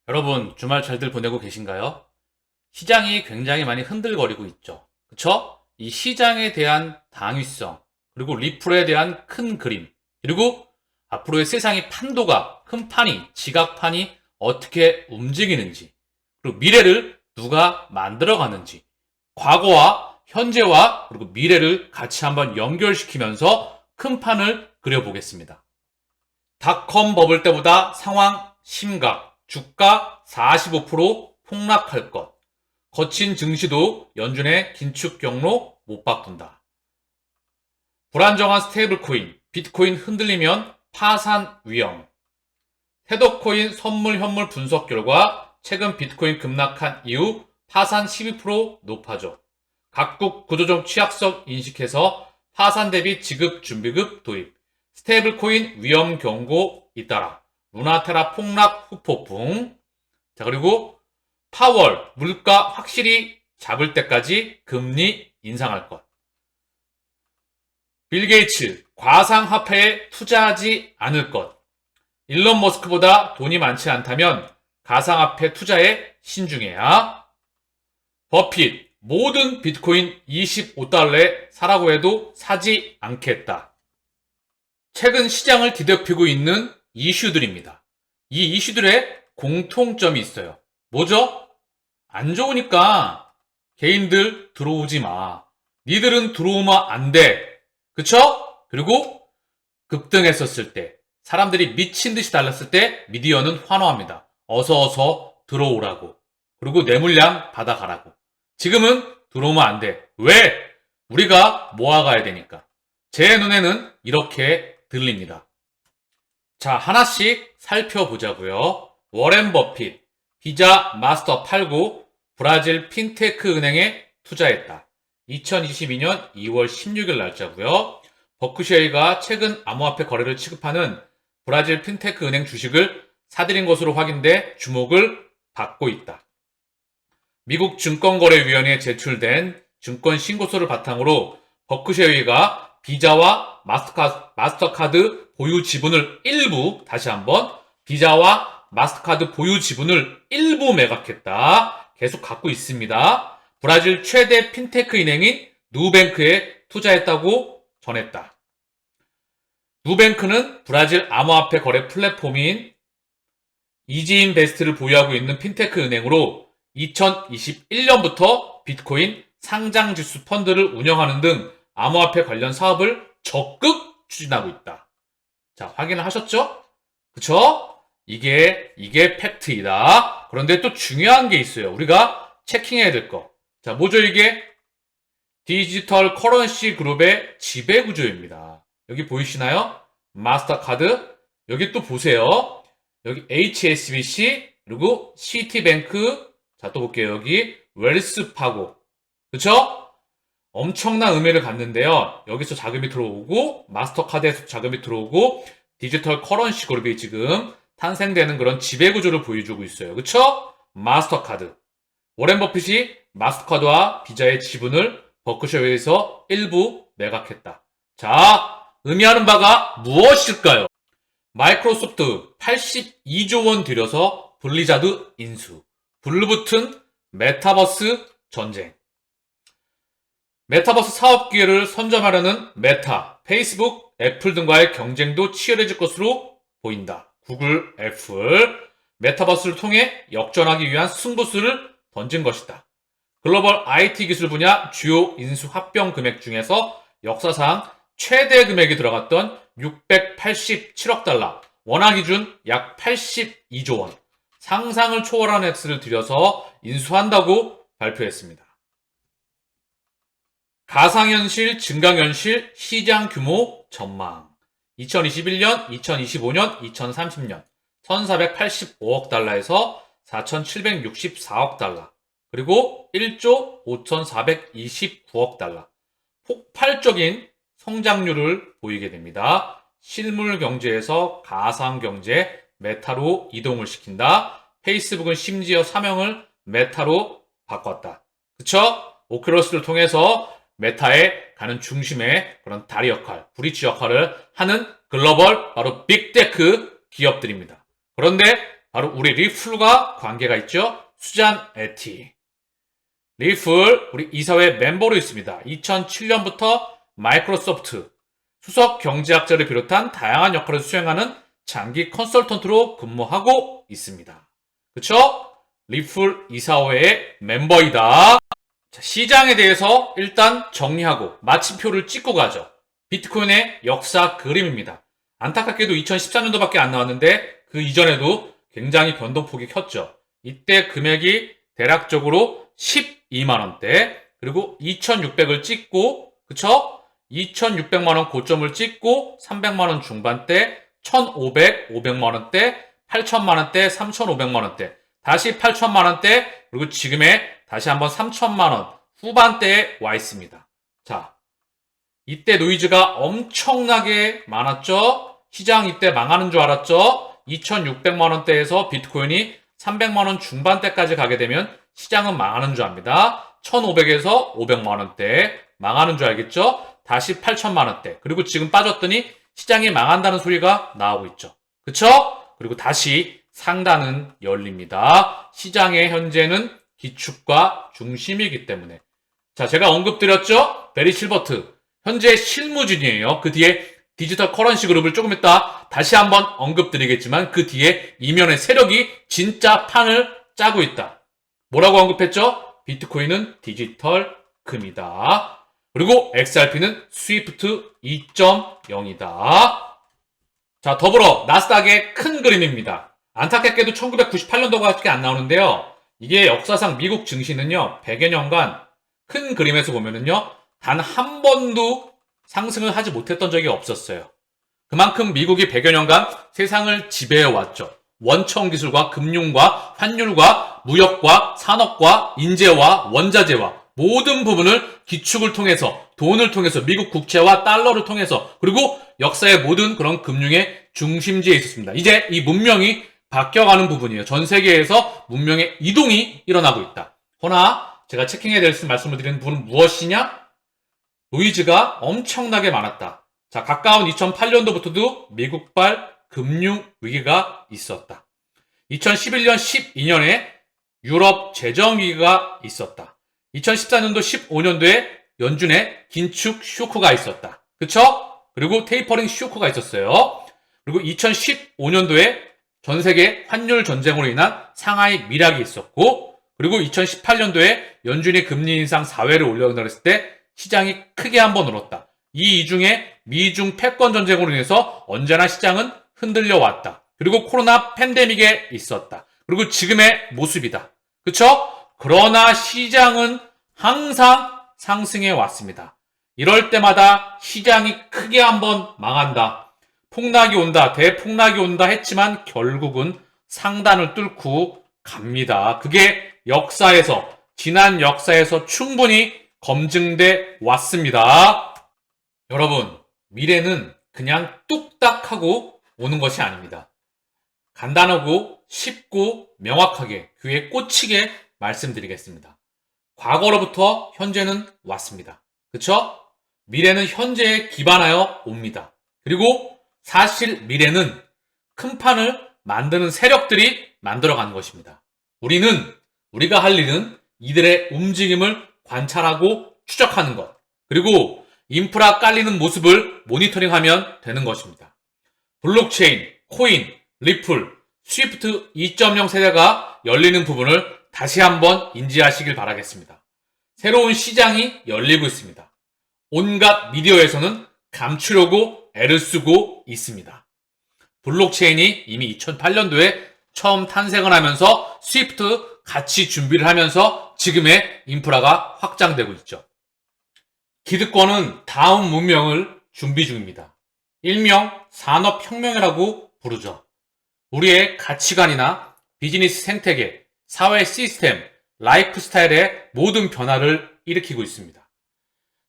여러분, 주말 잘들 보내고 계신가요? 시장이 굉장히 많이 흔들거리고 있죠. 그쵸? 이 시장에 대한 당위성, 그리고 리플에 대한 큰 그림, 그리고 앞으로의 세상의 판도가, 큰 판이, 지각판이 어떻게 움직이는지, 그리고 미래를 누가 만들어가는지, 과거와 현재와 그리고 미래를 같이 한번 연결시키면서 큰 판을 그려보겠습니다. 닷컴 버블 때보다 상황 심각, 주가 45% 폭락할 것. 거친 증시도 연준의 긴축 경로 못 바꾼다. 불안정한 스테이블 코인, 비트코인 흔들리면 파산 위험. 테더코인 선물 현물 분석 결과 최근 비트코인 급락한 이후 파산 12% 높아져. 각국 구조적 취약성 인식해서 파산 대비 지급 준비급 도입. 스테이블 코인 위험 경고 잇따라. 루나테라 폭락 후폭풍. 자, 그리고 파월 물가 확실히 잡을 때까지 금리 인상할 것. 빌 게이츠 과상화폐에 투자하지 않을 것. 일론 머스크보다 돈이 많지 않다면 가상화폐 투자에 신중해야. 버핏 모든 비트코인 25달러에 사라고 해도 사지 않겠다. 최근 시장을 뒤덮이고 있는 이슈들입니다. 이 이슈들의 공통점이 있어요. 뭐죠? 안 좋으니까 개인들 들어오지 마. 니들은 들어오면 안 돼. 그쵸? 그리고 급등했었을 때, 사람들이 미친 듯이 달랐을 때 미디어는 환호합니다. 어서 들어오라고. 그리고 내 물량 받아가라고. 지금은 들어오면 안 돼. 왜? 우리가 모아가야 되니까. 제 눈에는 이렇게 들립니다. 자, 하나씩 살펴보자고요. 워렌 버핏, 비자 마스터 팔고 브라질 핀테크 은행에 투자했다. 2022년 2월 16일 날짜고요. 버크셔이가 최근 암호화폐 거래를 취급하는 브라질 핀테크 은행 주식을 사들인 것으로 확인돼 주목을 받고 있다. 미국 증권거래위원회에 제출된 증권 신고서를 바탕으로 버크셔이가 비자와 마스터카드 보유 지분을 일부, 다시 한번 비자와 마스터카드 보유 지분을 일부 매각했다. 계속 갖고 있습니다. 브라질 최대 핀테크 은행인 누뱅크에 투자했다고 전했다. 누뱅크는 브라질 암호화폐 거래 플랫폼인 이지인베스트를 보유하고 있는 핀테크 은행으로 2021년부터 비트코인 상장지수 펀드를 운영하는 등 암호화폐 관련 사업을 적극 추진하고 있다. 자, 확인을 하셨죠? 그쵸? 이게 팩트이다. 그런데 또 중요한 게 있어요. 우리가 체킹해야 될 거. 자, 뭐죠 이게? 디지털 커런시 그룹의 지배구조입니다. 여기 보이시나요? 마스터카드. 여기 또 보세요. 여기 HSBC, 그리고 시티뱅크. 자, 또 볼게요. 여기 웰스파고. 그쵸? 엄청난 의미를 갖는데요. 여기서 자금이 들어오고, 마스터카드에서 자금이 들어오고, 디지털 커런시 그룹이 지금 탄생되는 그런 지배구조를 보여주고 있어요. 그쵸? 마스터카드. 워렌 버핏이 마스터카드와 비자의 지분을 버크셔에서 일부 매각했다. 자, 의미하는 바가 무엇일까요? 마이크로소프트 82조 원 들여서 블리자드 인수. 불붙은 메타버스 전쟁. 메타버스 사업 기회를 선점하려는 메타, 페이스북, 애플 등과의 경쟁도 치열해질 것으로 보인다. 구글, 애플, 메타버스를 통해 역전하기 위한 승부수를 던진 것이다. 글로벌 IT 기술 분야 주요 인수 합병 금액 중에서 역사상 최대 금액이 들어갔던 687억 달러, 원화 기준 약 82조 원, 상상을 초월한 액수를 들여서 인수한다고 발표했습니다. 가상현실, 증강현실 시장 규모 전망. 2021년, 2025년, 2030년 1485억 달러에서 4764억 달러, 그리고 1조 5429억 달러. 폭발적인 성장률을 보이게 됩니다. 실물 경제에서 가상 경제, 메타로 이동을 시킨다. 페이스북은 심지어 사명을 메타로 바꿨다. 그쵸? 오큘러스를 통해서 메타에 가는 중심의 그런 다리 역할, 브릿지 역할을 하는 글로벌 바로 빅테크 기업들입니다. 그런데 바로 우리 리플과 관계가 있죠. 수잔 에티. 리플 우리 이사회 멤버로 있습니다. 2007년부터 마이크로소프트 수석 경제학자를 비롯한 다양한 역할을 수행하는 장기 컨설턴트로 근무하고 있습니다. 그쵸? 리플 이사회의 멤버이다. 자, 시장에 대해서 일단 정리하고 마침표를 찍고 가죠. 비트코인의 역사 그림입니다. 안타깝게도 2013년도밖에 안 나왔는데 그 이전에도 굉장히 변동폭이 컸죠. 이때 금액이 대략적으로 12만원대, 그리고 2600을 찍고, 그쵸? 2600만원 고점을 찍고 300만원 중반대, 1500, 500만원대, 8000만원대, 3500만원대, 다시 8000만원대, 그리고 지금의 다시 한번 3000만원 후반대에 와 있습니다. 자, 이때 노이즈가 엄청나게 많았죠? 시장 이때 망하는 줄 알았죠? 2600만원대에서 비트코인이 300만원 중반대까지 가게 되면 시장은 망하는 줄 압니다. 1500에서 500만원대 망하는 줄 알겠죠? 다시 8000만원대. 그리고 지금 빠졌더니 시장이 망한다는 소리가 나오고 있죠. 그쵸? 그리고 다시 상단은 열립니다. 시장의 현재는 기축과 중심이기 때문에. 자, 제가 언급드렸죠? 베리 실버트. 현재 실무진이에요. 그 뒤에 디지털 커런시 그룹을 조금 이따 다시 한번 언급드리겠지만 그 뒤에 이면의 세력이 진짜 판을 짜고 있다. 뭐라고 언급했죠? 비트코인은 디지털 금이다. 그리고 XRP는 스위프트 2.0이다. 자, 더불어 나스닥의 큰 그림입니다. 안타깝게도 1998년도가 밖에 안 나오는데요. 이게 역사상 미국 증시는요, 100여 년간 큰 그림에서 보면은요, 단 한 번도 상승을 하지 못했던 적이 없었어요. 그만큼 미국이 100여 년간 세상을 지배해왔죠. 원천 기술과 금융과 환율과 무역과 산업과 인재와 원자재와 모든 부분을 기축을 통해서, 돈을 통해서, 미국 국채와 달러를 통해서, 그리고 역사의 모든 그런 금융의 중심지에 있었습니다. 이제 이 문명이 바뀌어가는 부분이에요. 전 세계에서 문명의 이동이 일어나고 있다. 허나 제가 체킹해야 될 말씀을 드리는 부분은 무엇이냐? 노이즈가 엄청나게 많았다. 자, 가까운 2008년도부터도 미국발 금융 위기가 있었다. 2011년, 12년에 유럽 재정 위기가 있었다. 2014년도, 15년도에 연준의 긴축 쇼크가 있었다. 그쵸? 그리고 테이퍼링 쇼크가 있었어요. 그리고 2015년도에 전 세계 환율 전쟁으로 인한 상하이 미락이 있었고, 그리고 2018년도에 연준이 금리 인상 4회를 올려놓으려 했을 때 시장이 크게 한번 울었다. 이 이중에 미중 패권 전쟁으로 인해서 언제나 시장은 흔들려 왔다. 그리고 코로나 팬데믹에 있었다. 그리고 지금의 모습이다. 그쵸? 그러나 시장은 항상 상승해 왔습니다. 이럴 때마다 시장이 크게 한번 망한다. 폭락이 온다, 대폭락이 온다 했지만 결국은 상단을 뚫고 갑니다. 그게 역사에서, 지난 역사에서 충분히 검증돼 왔습니다. 여러분, 미래는 그냥 뚝딱 하고 오는 것이 아닙니다. 간단하고 쉽고 명확하게 귀에 꽂히게 말씀드리겠습니다. 과거로부터 현재는 왔습니다. 그쵸? 미래는 현재에 기반하여 옵니다. 그리고 사실 미래는 큰 판을 만드는 세력들이 만들어가는 것입니다. 우리가 할 일은 이들의 움직임을 관찰하고 추적하는 것, 그리고 인프라 깔리는 모습을 모니터링하면 되는 것입니다. 블록체인, 코인, 리플, 스위프트 2.0 세대가 열리는 부분을 다시 한번 인지하시길 바라겠습니다. 새로운 시장이 열리고 있습니다. 온갖 미디어에서는 감추려고 애를 쓰고 있습니다. 블록체인이 이미 2008년도에 처음 탄생을 하면서 스위프트 같이 준비를 하면서 지금의 인프라가 확장되고 있죠. 기득권은 다음 문명을 준비 중입니다. 일명 산업혁명이라고 부르죠. 우리의 가치관이나 비즈니스 생태계, 사회 시스템, 라이프 스타일의 모든 변화를 일으키고 있습니다.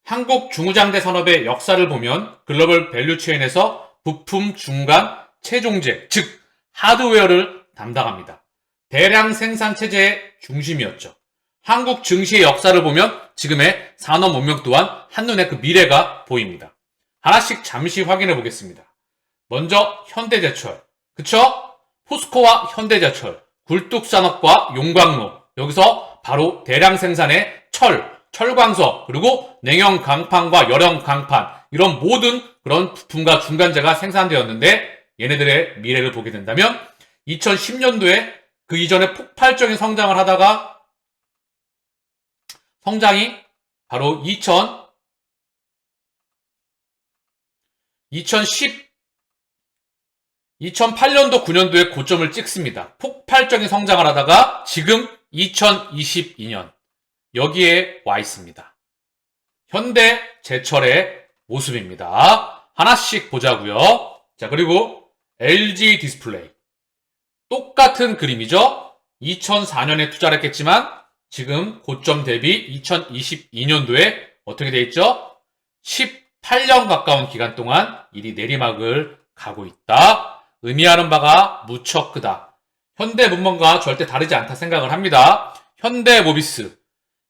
한국 중후장대 산업의 역사를 보면 글로벌 밸류체인에서 부품 중간 최종재, 즉 하드웨어를 담당합니다. 대량 생산 체제의 중심이었죠. 한국 증시의 역사를 보면 지금의 산업 문명 또한 한눈에 그 미래가 보입니다. 하나씩 잠시 확인해 보겠습니다. 먼저 현대제철, 그쵸? 포스코와 현대제철, 굴뚝산업과 용광로, 여기서 바로 대량 생산의 철광석, 그리고 냉형 강판과 열형 강판, 이런 모든 그런 부품과 중간재가 생산되었는데, 얘네들의 미래를 보게 된다면 2010년도에 그 이전에 폭발적인 성장을 하다가 성장이 바로 2008년도 9년도에 고점을 찍습니다. 폭발적인 성장을 하다가 지금 2022년 여기에 와 있습니다. 현대제철의 모습입니다. 하나씩 보자고요. 자, 그리고 LG 디스플레이 똑같은 그림이죠. 2004년에 투자를 했겠지만 지금 고점 대비 2022년도에 어떻게 돼 있죠? 18년 가까운 기간 동안 일이 내리막을 가고 있다. 의미하는 바가 무척 크다. 현대문명과 절대 다르지 않다 생각을 합니다. 현대모비스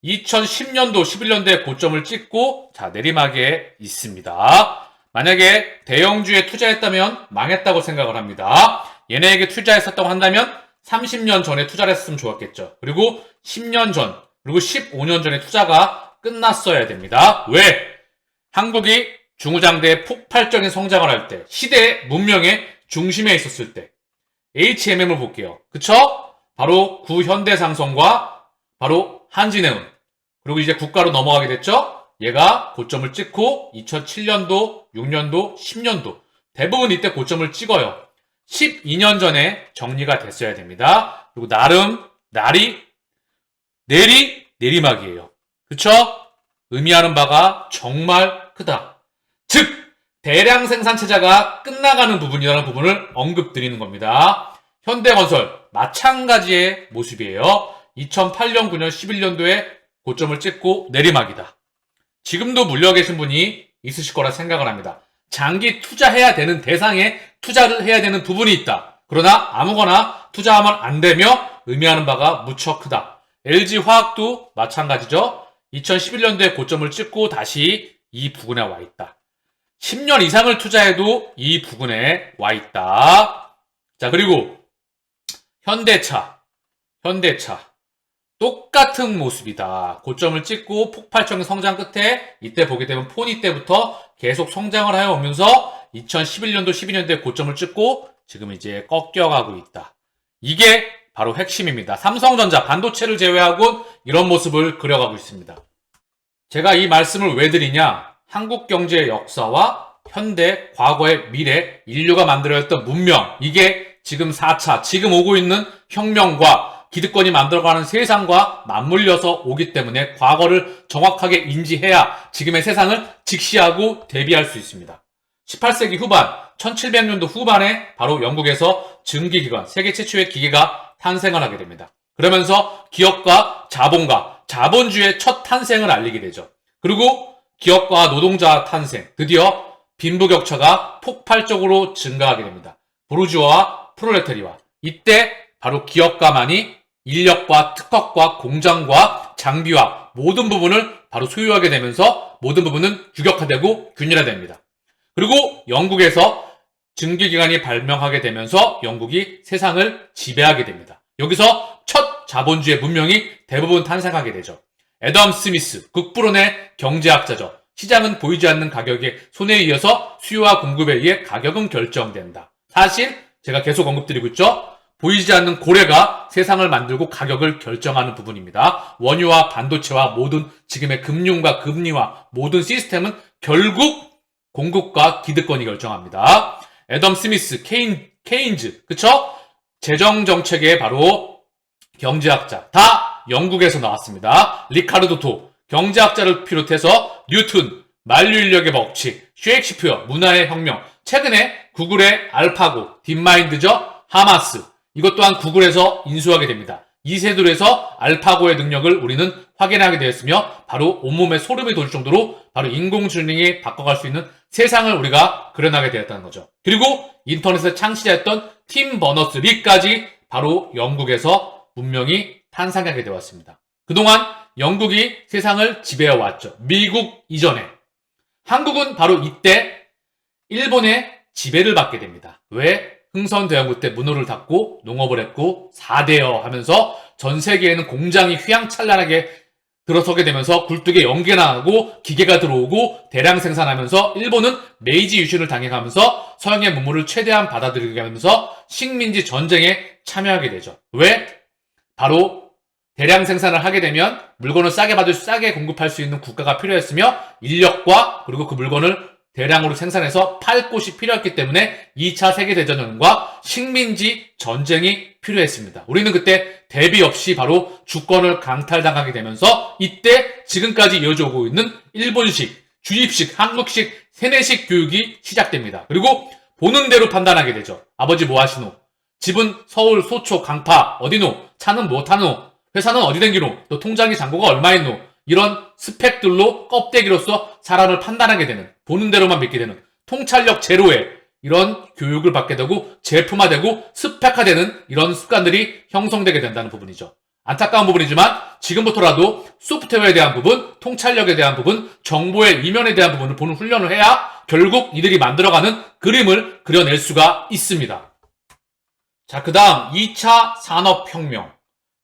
2010년도, 11년도에 고점을 찍고 자 내리막에 있습니다. 만약에 대형주에 투자했다면 망했다고 생각을 합니다. 얘네에게 투자했었다고 한다면 30년 전에 투자를 했으면 좋았겠죠. 그리고 10년 전, 그리고 15년 전에 투자가 끝났어야 됩니다. 왜? 한국이 중후장대의 폭발적인 성장을 할 때, 시대의 문명의 중심에 있었을 때, HMM을 볼게요. 그쵸? 바로 구현대상선과 바로 한진해운, 그리고 이제 국가로 넘어가게 됐죠? 얘가 고점을 찍고 2007년도, 6년도, 10년도 대부분 이때 고점을 찍어요. 12년 전에 정리가 됐어야 됩니다. 그리고 나름 내리막이에요. 그쵸? 의미하는 바가 정말 크다. 즉 대량 생산 체제가 끝나가는 부분이라는 부분을 언급드리는 겁니다. 현대건설 마찬가지의 모습이에요. 2008년, 9년, 11년도에 고점을 찍고 내리막이다. 지금도 물려 계신 분이 있으실 거라 생각을 합니다. 장기 투자해야 되는 대상에 투자를 해야 되는 부분이 있다. 그러나 아무거나 투자하면 안 되며 의미하는 바가 무척 크다. LG화학도 마찬가지죠. 2011년도에 고점을 찍고 다시 이 부근에 와 있다. 10년 이상을 투자해도 이 부근에 와 있다. 자, 그리고 현대차 똑같은 모습이다. 고점을 찍고 폭발적인 성장 끝에 이때 보게 되면 포니 때부터 계속 성장을 하여 오면서 2011년도, 12년도에 고점을 찍고 지금 이제 꺾여가고 있다. 이게 바로 핵심입니다. 삼성전자 반도체를 제외하고 이런 모습을 그려가고 있습니다. 제가 이 말씀을 왜 드리냐? 한국 경제의 역사와 현대, 과거의 미래, 인류가 만들어냈던 문명, 이게 지금 4차, 지금 오고 있는 혁명과 기득권이 만들어가는 세상과 맞물려서 오기 때문에 과거를 정확하게 인지해야 지금의 세상을 직시하고 대비할 수 있습니다. 18세기 후반, 1700년도 후반에 바로 영국에서 증기기관, 세계 최초의 기계가 탄생을 하게 됩니다. 그러면서 기업과 자본가, 자본주의의 첫 탄생을 알리게 되죠. 그리고 기업과 노동자 탄생, 드디어 빈부격차가 폭발적으로 증가하게 됩니다. 부르주아와 프롤레타리아. 이때 바로 기업가만이 인력과 특허과 공장과 장비와 모든 부분을 바로 소유하게 되면서 모든 부분은 규격화되고 균일화됩니다. 그리고 영국에서 증기기관이 발명하게 되면서 영국이 세상을 지배하게 됩니다. 여기서 첫 자본주의 문명이 대부분 탄생하게 되죠. 애덤 스미스, 국부론의 경제학자죠. 시장은 보이지 않는 가격의 손에 의해서 수요와 공급에 의해 가격은 결정된다. 사실 제가 계속 언급드리고 있죠. 보이지 않는 고래가 세상을 만들고 가격을 결정하는 부분입니다. 원유와 반도체와 모든 지금의 금융과 금리와 모든 시스템은 결국 공급과 기득권이 결정합니다. 애덤 스미스, 케인즈, 그쵸? 재정정책의 바로 경제학자, 다 영국에서 나왔습니다. 리카르도 토, 경제학자를 비롯해서 뉴턴, 만류인력의 법칙, 셰익스피어, 문화의 혁명, 최근에 구글의 알파고, 딥마인드죠? 하마스, 이것 또한 구글에서 인수하게 됩니다. 이세돌에서 알파고의 능력을 우리는 확인하게 되었으며 바로 온몸에 소름이 돋을 정도로 바로 인공지능이 바꿔갈 수 있는 세상을 우리가 그려나게 되었다는 거죠. 그리고 인터넷의 창시자였던 팀 버너스-리까지 바로 영국에서 문명이 탄생하게 되었습니다. 그동안 영국이 세상을 지배해왔죠. 미국 이전에. 한국은 바로 이때 일본의 지배를 받게 됩니다. 왜? 흥선대원군 때 문호를 닫고 농업을 했고 4대여 하면서 전 세계에는 공장이 휘황찬란하게 들어서게 되면서 굴뚝에 연기가 나고 기계가 들어오고 대량 생산하면서 일본은 메이지 유신을 당해가면서 서양의 문물을 최대한 받아들이게 하면서 식민지 전쟁에 참여하게 되죠. 왜? 바로 대량 생산을 하게 되면 물건을 싸게 공급할 수 있는 국가가 필요했으며 인력과 그리고 그 물건을 대량으로 생산해서 팔 곳이 필요했기 때문에 2차 세계대전과 식민지 전쟁이 필요했습니다. 우리는 그때 대비 없이 바로 주권을 강탈당하게 되면서 이때 지금까지 이어져 오고 있는 일본식, 주입식, 한국식, 세뇌식 교육이 시작됩니다. 그리고 보는 대로 판단하게 되죠. 아버지 뭐 하시노? 집은 서울, 소초, 강파, 어디노? 차는 뭐 타노? 회사는 어디 댕기노? 너 통장에 잔고가 얼마 있노? 이런 스펙들로 껍데기로서 사람을 판단하게 되는, 보는 대로만 믿게 되는 통찰력 제로의 이런 교육을 받게 되고 제품화되고 스펙화되는 이런 습관들이 형성되게 된다는 부분이죠. 안타까운 부분이지만 지금부터라도 소프트웨어에 대한 부분, 통찰력에 대한 부분, 정보의 이면에 대한 부분을 보는 훈련을 해야 결국 이들이 만들어가는 그림을 그려낼 수가 있습니다. 자, 그 다음 2차 산업혁명.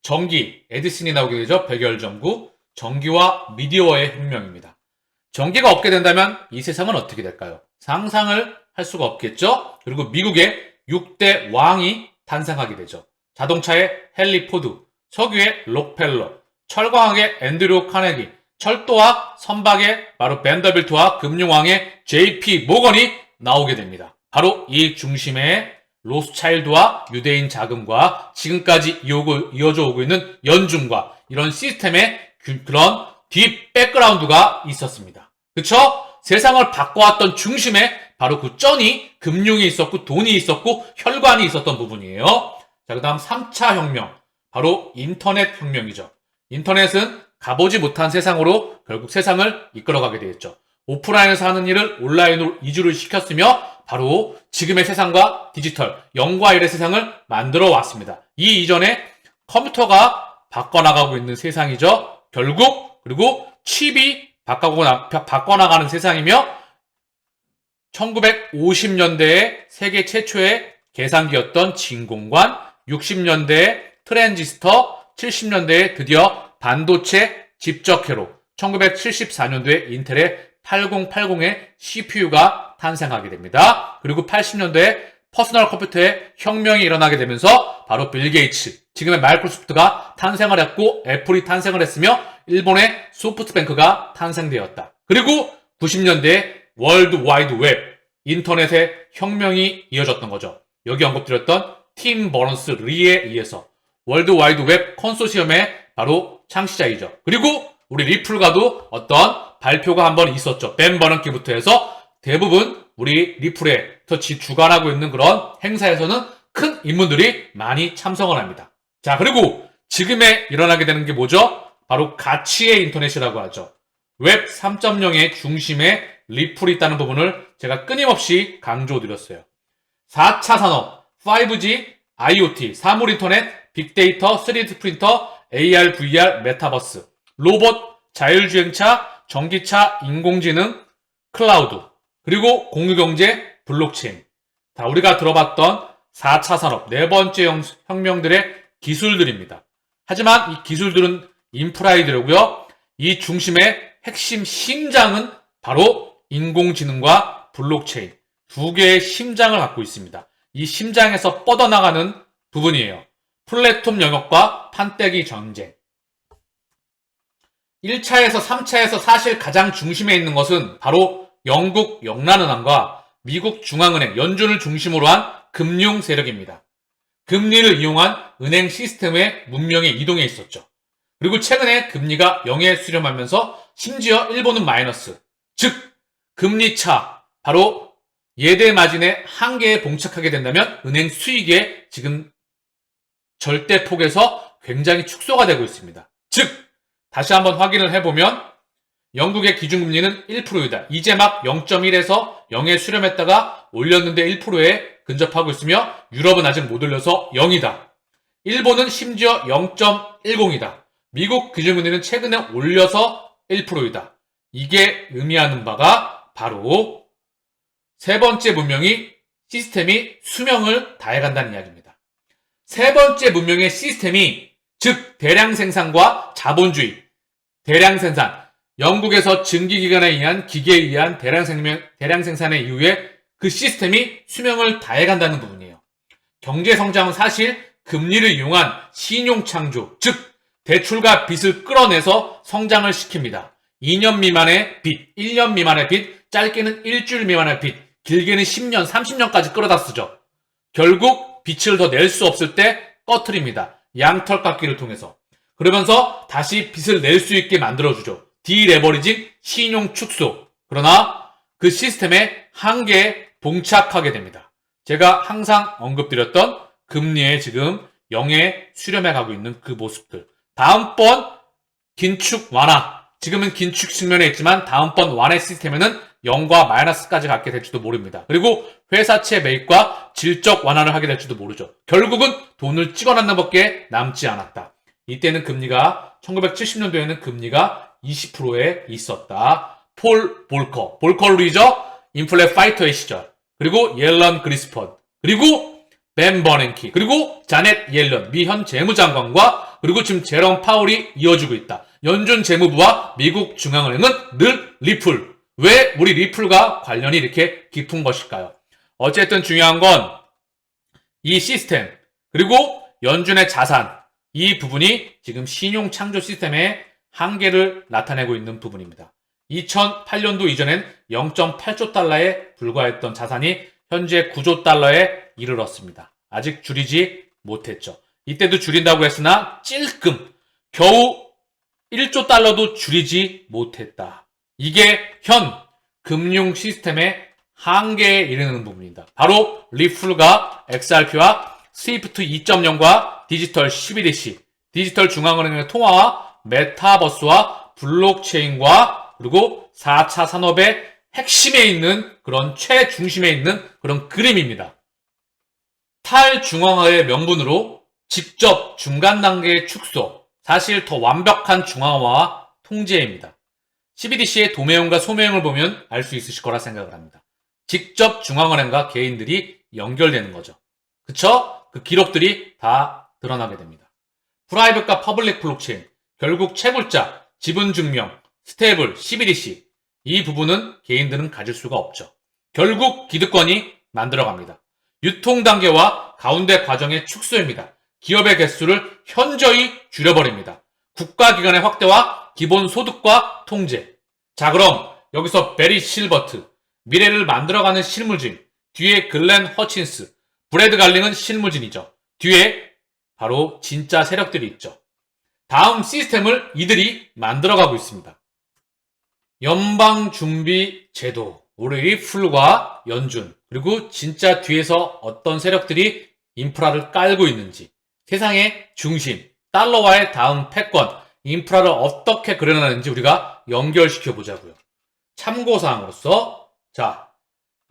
전기, 에디슨이 나오게 되죠. 백열전구. 전기와 미디어의 혁명입니다. 전기가 없게 된다면 이 세상은 어떻게 될까요? 상상을 할 수가 없겠죠? 그리고 미국의 6대 왕이 탄생하게 되죠. 자동차의 헨리 포드, 석유의 록펠러, 철광학의 앤드류 카네기, 철도와 선박의 바로 벤더빌트와 금융왕의 JP 모건이 나오게 됩니다. 바로 이 중심에 로스차일드와 유대인 자금과 지금까지 이어져 오고 있는 연중과 이런 시스템의 그런 딥 백그라운드가 있었습니다. 그쵸? 세상을 바꿔왔던 중심에 바로 그 쩐이 금융이 있었고 돈이 있었고 혈관이 있었던 부분이에요. 자, 그 다음 3차 혁명. 바로 인터넷 혁명이죠. 인터넷은 가보지 못한 세상으로 결국 세상을 이끌어가게 되었죠. 오프라인에서 하는 일을 온라인으로 이주를 시켰으며 바로 지금의 세상과 디지털, 영과 일의 세상을 만들어 왔습니다. 이 이전에 컴퓨터가 바꿔나가고 있는 세상이죠. 결국 그리고 칩이 바꿔나가는 세상이며 1950년대에 세계 최초의 계산기였던 진공관, 60년대에 트랜지스터, 70년대에 드디어 반도체 집적회로, 1974년도에 인텔의 8080의 CPU가 탄생하게 됩니다. 그리고 80년대에 퍼스널 컴퓨터의 혁명이 일어나게 되면서 바로 빌 게이츠, 지금의 마이크로소프트가 탄생을 했고 애플이 탄생을 했으며 일본의 소프트뱅크가 탄생되었다. 그리고 90년대에 월드 와이드 웹, 인터넷의 혁명이 이어졌던 거죠. 여기 언급드렸던 팀 버넌스 리에 의해서 월드 와이드 웹 컨소시엄의 바로 창시자이죠. 그리고 우리 리플과도 어떤 발표가 한번 있었죠. 벤 버넌키부터 해서 대부분 우리 리플에서 주관하고 있는 그런 행사에서는 큰 인물들이 많이 참석을 합니다. 자, 그리고 지금에 일어나게 되는 게 뭐죠? 바로 가치의 인터넷이라고 하죠. 웹 3.0의 중심에 리플이 있다는 부분을 제가 끊임없이 강조드렸어요. 4차 산업, 5G, IoT, 사물 인터넷, 빅데이터, 3D 프린터, AR, VR, 메타버스, 로봇, 자율주행차, 전기차, 인공지능, 클라우드, 그리고 공유경제, 블록체인. 다 우리가 들어봤던 4차 산업, 네 번째 혁명들의 기술들입니다. 하지만 이 기술들은 인프라이드로고요. 이 중심의 핵심 심장은 바로 인공지능과 블록체인. 두 개의 심장을 갖고 있습니다. 이 심장에서 뻗어나가는 부분이에요. 플랫폼 영역과 판때기 전쟁. 1차에서 3차에서 사실 가장 중심에 있는 것은 바로 영국 영란은행과 미국 중앙은행 연준을 중심으로 한 금융 세력입니다. 금리를 이용한 은행 시스템의 문명의 이동에 있었죠. 그리고 최근에 금리가 0에 수렴하면서 심지어 일본은 마이너스, 즉 금리차, 바로 예대 마진의 한계에 봉착하게 된다면 은행 수익의 지금 절대폭에서 굉장히 축소가 되고 있습니다. 즉 다시 한번 확인을 해보면 영국의 기준금리는 1%이다. 이제 막 0.1에서 0에 수렴했다가 올렸는데 1%에 근접하고 있으며 유럽은 아직 못 올려서 0이다. 일본은 심지어 0.10이다. 미국 기준금리는 최근에 올려서 1%이다. 이게 의미하는 바가 바로 세 번째 문명이 시스템이 수명을 다해간다는 이야기입니다. 세 번째 문명의 시스템이, 즉 대량 생산과 자본주의, 대량 생산, 영국에서 증기기관에 의한 기계에 의한 대량 생산의 이후에 그 시스템이 수명을 다해간다는 부분이에요. 경제 성장은 사실 금리를 이용한 신용 창조, 즉 대출과 빚을 끌어내서 성장을 시킵니다. 2년 미만의 빚, 1년 미만의 빚, 짧게는 일주일 미만의 빚, 길게는 10년, 30년까지 끌어다 쓰죠. 결국 빚을 더 낼 수 없을 때 꺼트립니다. 양털깎기를 통해서. 그러면서 다시 빚을 낼 수 있게 만들어주죠. 디레버리징, 신용 축소. 그러나 그 시스템의 한계에 봉착하게 됩니다. 제가 항상 언급드렸던 금리에 지금 0에 수렴해 가고 있는 그 모습들. 다음번 긴축 완화. 지금은 긴축 측면에 있지만 다음번 완화 시스템에는 0과 마이너스까지 갖게 될지도 모릅니다. 그리고 회사채 매입과 질적 완화를 하게 될지도 모르죠. 결국은 돈을 찍어넣는 밖에 남지 않았다. 이때는 금리가 1970년도에는 금리가 20%에 있었다. 폴 볼커, 볼커 루이저, 인플레 파이터의 시절, 그리고 옐런 그리스펀, 그리고 벤 버냉키, 그리고 자넷 옐런 미 현 재무장관과 그리고 지금 제롬 파월이 이어지고 있다. 연준 재무부와 미국 중앙은행은 늘 리플. 왜 우리 리플과 관련이 이렇게 깊은 것일까요? 어쨌든 중요한 건 이 시스템, 그리고 연준의 자산, 이 부분이 지금 신용 창조 시스템의 한계를 나타내고 있는 부분입니다. 2008년도 이전엔 0.8조 달러에 불과했던 자산이 현재 9조 달러에 이르렀습니다. 아직 줄이지 못했죠. 이때도 줄인다고 했으나 찔끔 겨우 1조 달러도 줄이지 못했다. 이게 현 금융 시스템의 한계에 이르는 부분입니다. 바로 리플과 XRP와 스위프트 2.0과 디지털 CBDC, 디지털 중앙은행의 통화와 메타버스와 블록체인과 그리고 4차 산업의 핵심에 있는 그런 최중심에 있는 그런 그림입니다. 탈중앙화의 명분으로 직접 중간 단계의 축소, 사실 더 완벽한 중앙화와 통제입니다. CBDC의 도매형과 소매형을 보면 알 수 있으실 거라 생각을 합니다. 직접 중앙은행과 개인들이 연결되는 거죠. 그쵸? 그 기록들이 다 드러나게 됩니다. 프라이빗과 퍼블릭 블록체인, 결국 채굴자, 지분증명, 스테이블, CBDC, 이 부분은 개인들은 가질 수가 없죠. 결국 기득권이 만들어갑니다. 유통 단계와 가운데 과정의 축소입니다. 기업의 개수를 현저히 줄여버립니다. 국가기관의 확대와 기본소득과 통제. 자, 그럼 여기서 베리 실버트, 미래를 만들어가는 실무진, 뒤에 글렌 허친스, 브래드 갈링은 실무진이죠. 뒤에 바로 진짜 세력들이 있죠. 다음 시스템을 이들이 만들어가고 있습니다. 연방준비제도, 우리 리플과 연준, 그리고 진짜 뒤에서 어떤 세력들이 인프라를 깔고 있는지, 세상의 중심, 달러와의 다음 패권, 인프라를 어떻게 그려나가는지 우리가 연결시켜 보자고요. 참고사항으로서, 자,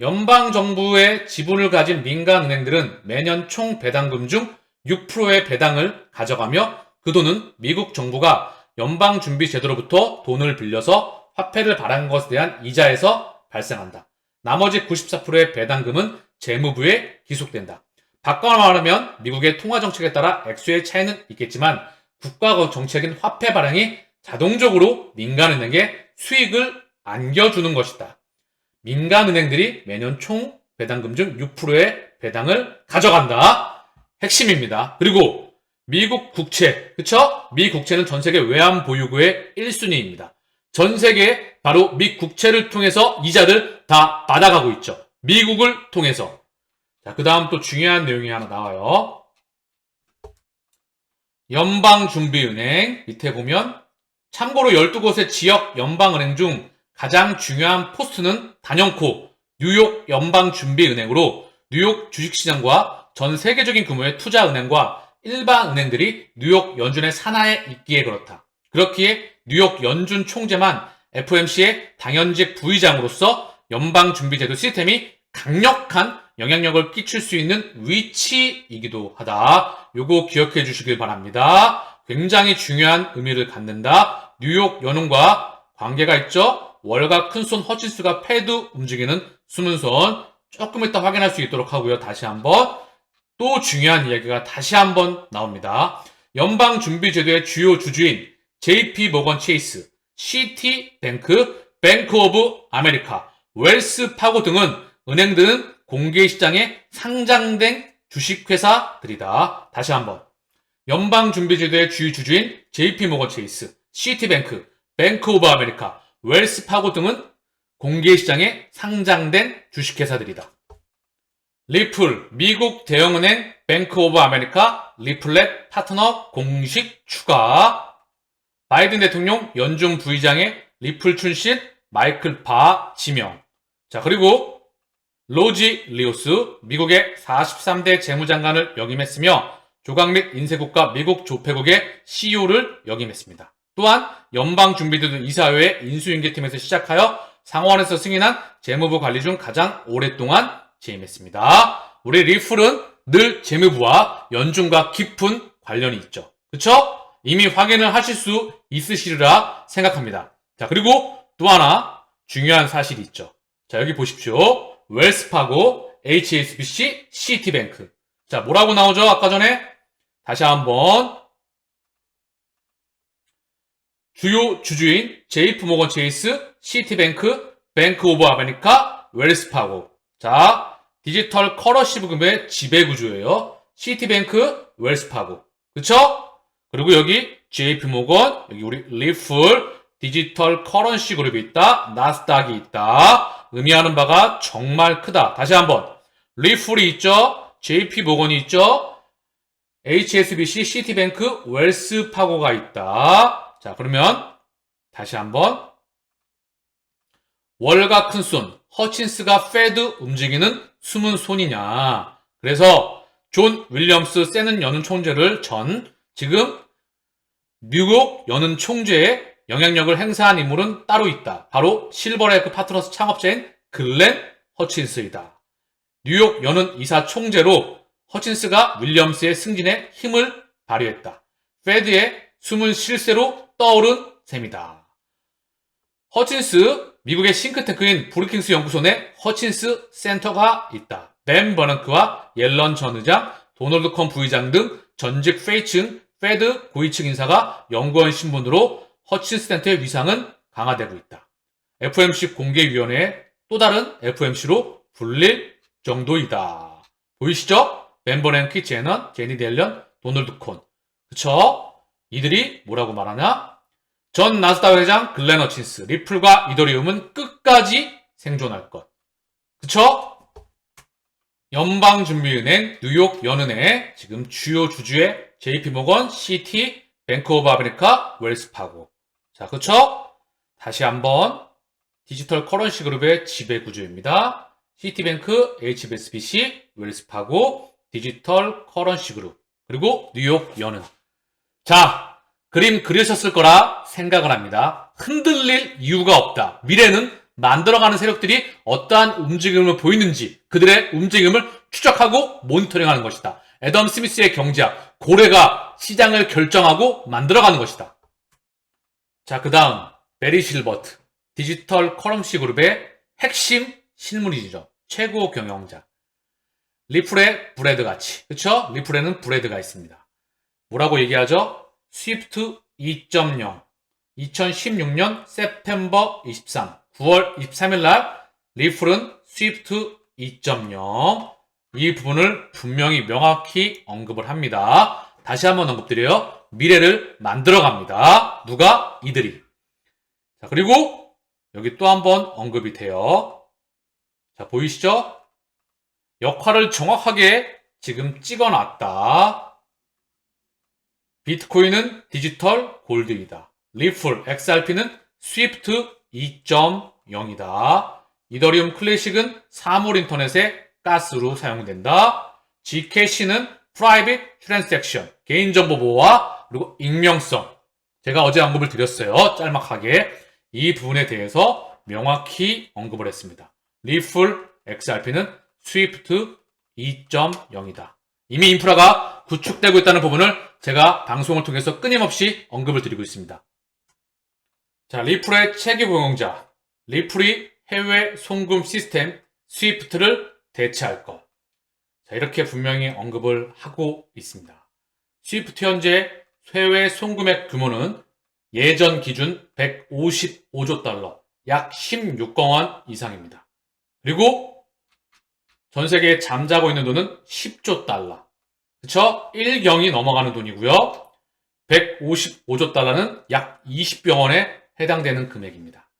연방정부의 지분을 가진 민간은행들은 매년 총 배당금 중 6%의 배당을 가져가며 그 돈은 미국 정부가 연방준비제도로부터 돈을 빌려서 화폐를 발행한 것에 대한 이자에서 발생한다. 나머지 94%의 배당금은 재무부에 기속된다. 바꿔 말하면 미국의 통화정책에 따라 액수의 차이는 있겠지만 국가 정책인 화폐 발행이 자동적으로 민간은행에 수익을 안겨주는 것이다. 민간은행들이 매년 총 배당금 중 6%의 배당을 가져간다. 핵심입니다. 그리고 미국 국채, 그쵸? 미 국채는 전 세계 외환 보유고의 1순위입니다. 전 세계에 바로 미 국채를 통해서 이자를 다 받아가고 있죠. 미국을 통해서. 자, 그 다음 또 중요한 내용이 하나 나와요. 연방준비은행 밑에 보면 참고로 12곳의 지역 연방은행 중 가장 중요한 포스트는 단연코 뉴욕 연방준비은행으로 뉴욕 주식시장과 전 세계적인 규모의 투자은행과 일반 은행들이 뉴욕 연준의 산하에 있기에 그렇다. 그렇기에 뉴욕 연준 총재만 FOMC의 당연직 부의장으로서 연방준비제도 시스템이 강력한 영향력을 끼칠 수 있는 위치이기도 하다. 요거 기억해 주시길 바랍니다. 굉장히 중요한 의미를 갖는다. 뉴욕 연은과 관계가 있죠. 월가 큰손 허친스가 패드 움직이는 숨은 손, 조금 이따 확인할 수 있도록 하고요. 다시 한번 또 중요한 이야기가 다시 한번 나옵니다. 연방준비제도의 주요 주주인 JP 모건 체이스, 시티뱅크, 뱅크 오브 아메리카, 웰스파고 등은 은행들은 공개시장에 상장된 주식회사들이다. 다시 한번 연방준비제도의 주요 주주인 JP 모건 체이스, 시티뱅크, 뱅크 오브 아메리카, 웰스파고 등은 공개시장에 상장된 주식회사들이다. 리플, 미국 대형은행 뱅크 오브 아메리카 리플렛 파트너 공식 추가. 바이든 대통령 연중 부의장의 리플 출신 마이클 바 지명. 자, 그리고 로지 리오스 미국의 43대 재무장관을 역임했으며 조각 및 인쇄국가 미국 조폐국의 CEO를 역임했습니다. 또한 연방준비제도 이사회의 인수인계팀에서 시작하여 상원에서 승인한 재무부 관리 중 가장 오랫동안 재임했습니다. 우리 리플은 늘 재무부와 연중과 깊은 관련이 있죠. 그쵸? 이미 확인을 하실 수 있으시리라 생각합니다. 자, 그리고 또 하나 중요한 사실이 있죠. 자, 여기 보십시오. 웰스파고, HSBC, 시티뱅크. 자, 뭐라고 나오죠? 아까 전에 다시 한번 주요 주주인 JP모건 체이스, 시티뱅크, 뱅크 오브 아메리카, 웰스파고. 자, 디지털 커런시 부금의 지배구조예요. 시티뱅크, 웰스파고. 그쵸? 그리고 여기 JP모건, 여기 우리 리플, 디지털 커런시 그룹이 있다. 나스닥이 있다. 의미하는 바가 정말 크다. 다시 한번 리플이 있죠. JP모건이 있죠. HSBC, 시티뱅크, 웰스파고가 있다. 자, 그러면 다시 한번 월가 큰손, 허친스가 페드 움직이는 숨은 손이냐. 그래서 존 윌리엄스 세는 연은 총재를 지금 미국 연은 총재의 영향력을 행사한 인물은 따로 있다. 바로 실버레이크 파트너스 창업자인 글렌 허친스이다. 뉴욕 연은 이사 총재로 허친스가 윌리엄스의 승진에 힘을 발휘했다. 페드의 숨은 실세로 떠오른 셈이다. 허친스, 미국의 싱크탱크인 브루킹스 연구소 내 허친스 센터가 있다. 벤 버넌크와 옐런 전 의장, 도널드 컴 부의장 등 전직 페이층, 페드 고위층 인사가 연구원 신분으로 허친스 센터의 위상은 강화되고 있다. FOMC 공개위원회의 또 다른 FOMC로 불릴 정도이다. 보이시죠? 벤 버넌크, 제니 델런, 도널드 콘. 그쵸? 이들이 뭐라고 말하냐? 전 나스닥 회장 글렌 허친스, 리플과 이더리움은 끝까지 생존할 것. 그쵸? 연방준비은행, 뉴욕 연은행, 지금 주요 주주의 JP모건, 시티, 뱅크 오브 아메리카, 웰스파고. 자, 그쵸? 다시 한번 디지털 커런시 그룹의 지배구조입니다. 시티뱅크, HSBC, 웰스파고, 디지털 커런시 그룹, 그리고 뉴욕 연은. 자, 그림 그리셨을 거라 생각을 합니다. 흔들릴 이유가 없다. 미래는 만들어가는 세력들이 어떠한 움직임을 보이는지 그들의 움직임을 추적하고 모니터링하는 것이다. 애덤 스미스의 경제학, 고래가 시장을 결정하고 만들어가는 것이다. 자, 그 다음 베리 실버트, 디지털 커런시 그룹의 핵심 실물이죠. 최고 경영자. 리플의 브레드 가치. 그쵸? 리플에는 브레드가 있습니다. 뭐라고 얘기하죠? 스위프트 2.0. 2016년 세프템버 23, 9월 23일 날 리플은 스위프트 2.0. 이 부분을 분명히 명확히 언급을 합니다. 다시 한번 언급드려요. 미래를 만들어갑니다. 누가? 이들이. 자, 그리고 여기 또 한번 언급이 돼요. 자, 보이시죠? 역할을 정확하게 지금 찍어놨다. 비트코인은 디지털 골드이다. 리플, XRP는 스위프트 2.0이다. 이더리움 클래식은 사물 인터넷의 가스로 사용된다. Gcash는 프라이빗 트랜잭션, 개인정보 보호와 그리고 익명성. 제가 어제 언급을 드렸어요. 짤막하게. 이 부분에 대해서 명확히 언급을 했습니다. 리플, XRP는 스위프트 2.0이다. 이미 인프라가 구축되고 있다는 부분을 제가 방송을 통해서 끊임없이 언급을 드리고 있습니다. 자, 리플의 체계 공용자. 리플이 해외 송금 시스템 스위프트를 대체할 것. 자, 이렇게 분명히 언급을 하고 있습니다. 스위프트 현재 해외 송금액 규모는 예전 기준 155조 달러, 약 16억 원 이상입니다. 그리고 전 세계에 잠자고 있는 돈은 10조 달러. 그쵸? 1경이 넘어가는 돈이고요. 155조 달러는 약 20병원에 해당되는 금액입니다.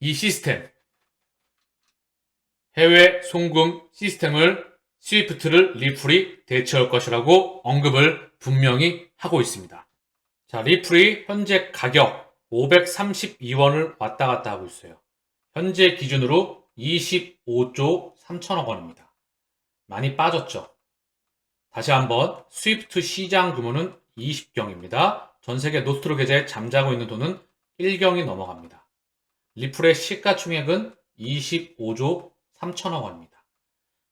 이 시스템, 해외 송금 시스템을 스위프트를 리플이 대체할 것이라고 언급을 분명히 하고 있습니다. 자, 리플이 현재 가격 532원을 왔다 갔다 하고 있어요. 현재 기준으로 25조 3천억 원입니다. 많이 빠졌죠. 다시 한번 스위프트 시장 규모는 20경입니다. 전 세계 노스트로 계좌에 잠자고 있는 돈은 1경이 넘어갑니다. 리플의 시가총액은 25조 3천억 원입니다.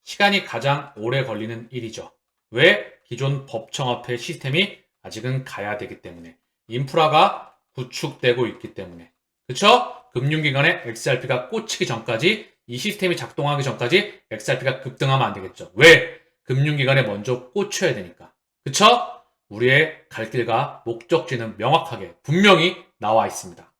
시간이 가장 오래 걸리는 일이죠. 왜? 기존 법정화폐 시스템이 아직은 가야 되기 때문에, 인프라가 구축되고 있기 때문에. 그쵸? 금융기관의 XRP가 꽂히기 전까지, 이 시스템이 작동하기 전까지 XRP가 급등하면 안 되겠죠. 왜? 금융기관에 먼저 꽂혀야 되니까. 그쵸? 우리의 갈 길과 목적지는 명확하게 분명히 나와 있습니다.